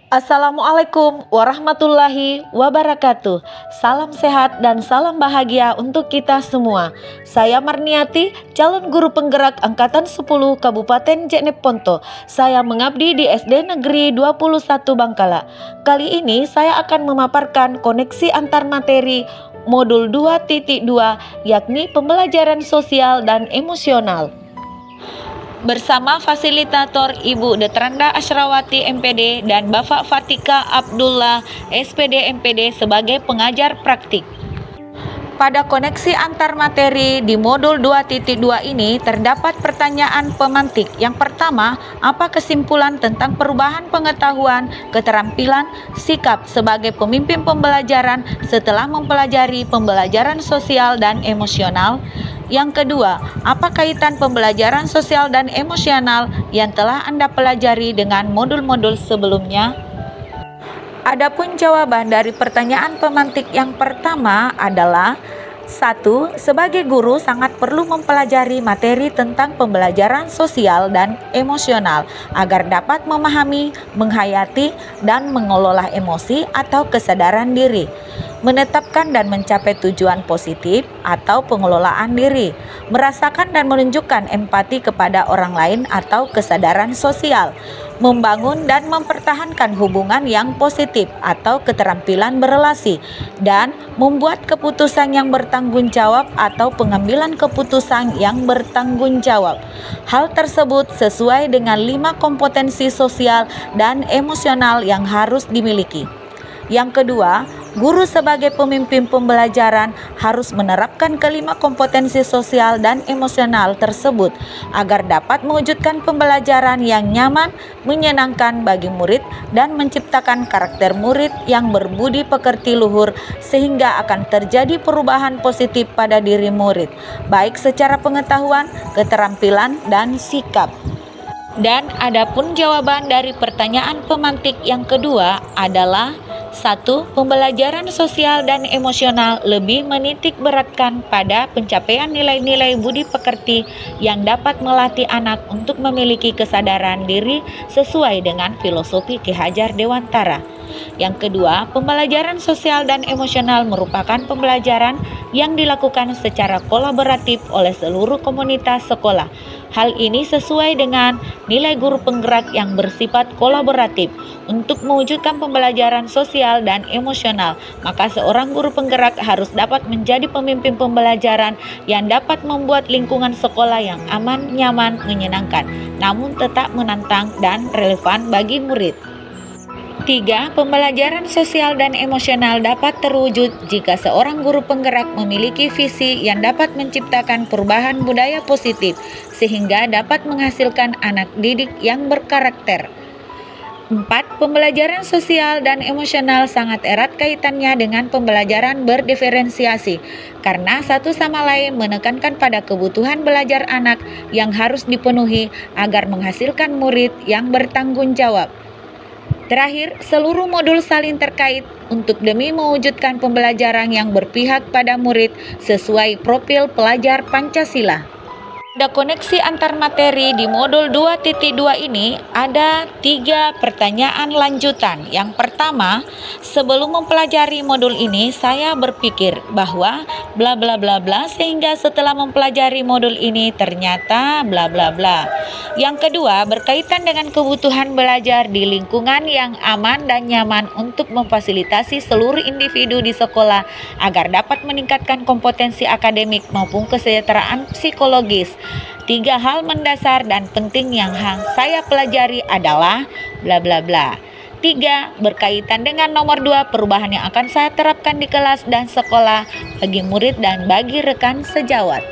Assalamualaikum warahmatullahi wabarakatuh. Salam sehat dan salam bahagia untuk kita semua. Saya Marniati, calon guru penggerak Angkatan 10 Kabupaten Jeneponto. Saya mengabdi di SD Negeri 21 Bangkala. Kali ini saya akan memaparkan koneksi antar materi modul 2.2, yakni pembelajaran sosial dan emosional. Bersama fasilitator Ibu Detranda Asyrawati MPD dan Bapak Fatika Abdullah SPD MPD sebagai pengajar praktik. Pada koneksi antar materi di modul 2.2 ini terdapat pertanyaan pemantik. Yang pertama, apa kesimpulan tentang perubahan pengetahuan, keterampilan, sikap sebagai pemimpin pembelajaran setelah mempelajari pembelajaran sosial dan emosional? Yang kedua, apa kaitan pembelajaran sosial dan emosional yang telah Anda pelajari dengan modul-modul sebelumnya? Adapun jawaban dari pertanyaan pemantik yang pertama adalah 1. Sebagai guru sangat perlu mempelajari materi tentang pembelajaran sosial dan emosional agar dapat memahami, menghayati, dan mengelola emosi atau kesadaran diri, menetapkan dan mencapai tujuan positif atau pengelolaan diri, merasakan dan menunjukkan empati kepada orang lain atau kesadaran sosial, membangun dan mempertahankan hubungan yang positif atau keterampilan berelasi, dan membuat keputusan yang bertanggung jawab atau pengambilan keputusan yang bertanggung jawab. Hal tersebut sesuai dengan 5 kompetensi sosial dan emosional yang harus dimiliki. Yang kedua, guru sebagai pemimpin pembelajaran harus menerapkan kelima kompetensi sosial dan emosional tersebut agar dapat mewujudkan pembelajaran yang nyaman, menyenangkan bagi murid dan menciptakan karakter murid yang berbudi pekerti luhur sehingga akan terjadi perubahan positif pada diri murid, baik secara pengetahuan, keterampilan, dan sikap. Dan adapun jawaban dari pertanyaan pemantik yang kedua adalah 1. Pembelajaran sosial dan emosional lebih menitik beratkan pada pencapaian nilai-nilai budi pekerti yang dapat melatih anak untuk memiliki kesadaran diri sesuai dengan filosofi Ki Hajar Dewantara. Yang kedua, pembelajaran sosial dan emosional merupakan pembelajaran yang dilakukan secara kolaboratif oleh seluruh komunitas sekolah. Hal ini sesuai dengan nilai guru penggerak yang bersifat kolaboratif. Untuk mewujudkan pembelajaran sosial dan emosional, maka seorang guru penggerak harus dapat menjadi pemimpin pembelajaran yang dapat membuat lingkungan sekolah yang aman, nyaman, menyenangkan, namun tetap menantang dan relevan bagi murid. 3. Pembelajaran sosial dan emosional dapat terwujud jika seorang guru penggerak memiliki visi yang dapat menciptakan perubahan budaya positif sehingga dapat menghasilkan anak didik yang berkarakter. 4. Pembelajaran sosial dan emosional sangat erat kaitannya dengan pembelajaran berdiferensiasi karena satu sama lain menekankan pada kebutuhan belajar anak yang harus dipenuhi agar menghasilkan murid yang bertanggung jawab. Terakhir, seluruh modul saling terkait untuk demi mewujudkan pembelajaran yang berpihak pada murid sesuai profil pelajar Pancasila. Pada koneksi antar materi di modul 2.2 ini ada 3 pertanyaan lanjutan. Yang pertama, sebelum mempelajari modul ini saya berpikir bahwa bla bla bla bla sehingga setelah mempelajari modul ini ternyata bla bla bla. Yang kedua, berkaitan dengan kebutuhan belajar di lingkungan yang aman dan nyaman untuk memfasilitasi seluruh individu di sekolah agar dapat meningkatkan kompetensi akademik maupun kesejahteraan psikologis. 3 hal mendasar dan penting yang saya pelajari adalah bla bla bla. 3. Berkaitan dengan nomor 2, perubahan yang akan saya terapkan di kelas dan sekolah bagi murid dan bagi rekan sejawat.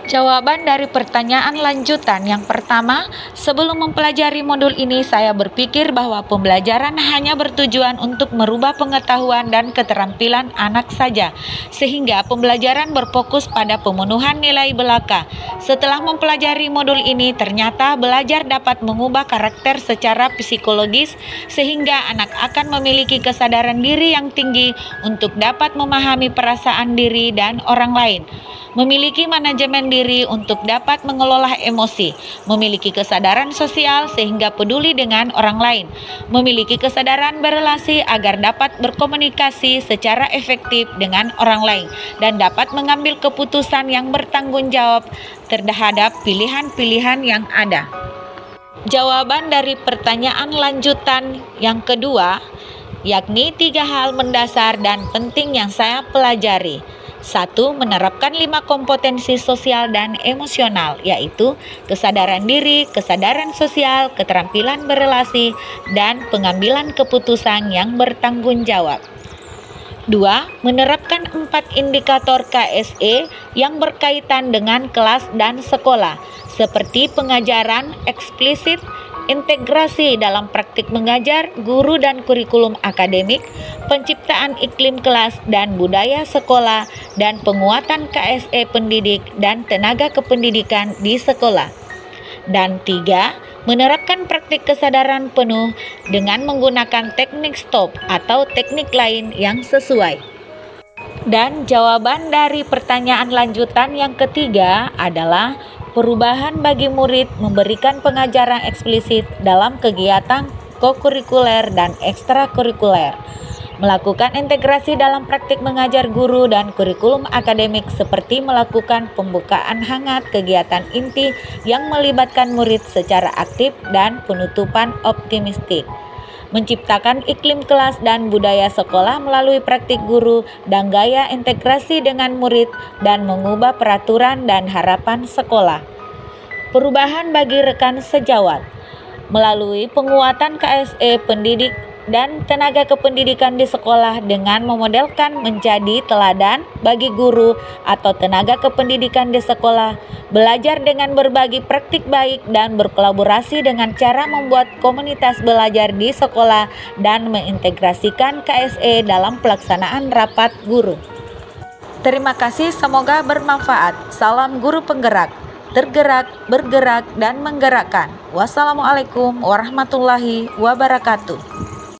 Jawaban dari pertanyaan lanjutan yang pertama, sebelum mempelajari modul ini saya berpikir bahwa pembelajaran hanya bertujuan untuk merubah pengetahuan dan keterampilan anak saja, sehingga pembelajaran berfokus pada pemenuhan nilai belaka. Setelah mempelajari modul ini, ternyata belajar dapat mengubah karakter secara psikologis, sehingga anak akan memiliki kesadaran diri yang tinggi untuk dapat memahami perasaan diri dan orang lain, memiliki manajemen diri diri untuk dapat mengelola emosi, memiliki kesadaran sosial sehingga peduli dengan orang lain, memiliki kesadaran berelasi agar dapat berkomunikasi secara efektif dengan orang lain, dan dapat mengambil keputusan yang bertanggung jawab terhadap pilihan-pilihan yang ada. Jawaban dari pertanyaan lanjutan yang kedua, yakni 3 hal mendasar dan penting yang saya pelajari. 1. Menerapkan 5 kompetensi sosial dan emosional, yaitu kesadaran diri, kesadaran sosial, keterampilan berelasi, dan pengambilan keputusan yang bertanggung jawab. 2. Menerapkan 4 indikator KSE yang berkaitan dengan kelas dan sekolah, seperti pengajaran eksplisit, integrasi dalam praktik mengajar, guru dan kurikulum akademik, penciptaan iklim kelas dan budaya sekolah, dan penguatan KSE pendidik dan tenaga kependidikan di sekolah. Dan 3. Menerapkan praktik kesadaran penuh dengan menggunakan teknik stop atau teknik lain yang sesuai. Dan jawaban dari pertanyaan lanjutan yang ketiga adalah perubahan bagi murid memberikan pengajaran eksplisit dalam kegiatan kokurikuler dan ekstrakurikuler, melakukan integrasi dalam praktik mengajar guru dan kurikulum akademik seperti melakukan pembukaan hangat kegiatan inti yang melibatkan murid secara aktif dan penutupan optimistik, menciptakan iklim kelas dan budaya sekolah melalui praktik guru dan gaya integrasi dengan murid, dan mengubah peraturan dan harapan sekolah. Perubahan bagi rekan sejawat melalui penguatan KSE pendidik dan tenaga kependidikan di sekolah dengan memodelkan menjadi teladan bagi guru atau tenaga kependidikan di sekolah, belajar dengan berbagi praktik baik dan berkolaborasi dengan cara membuat komunitas belajar di sekolah, dan mengintegrasikan KSE dalam pelaksanaan rapat guru. Terima kasih, semoga bermanfaat. Salam guru penggerak, tergerak, bergerak, dan menggerakkan. Wassalamualaikum warahmatullahi wabarakatuh.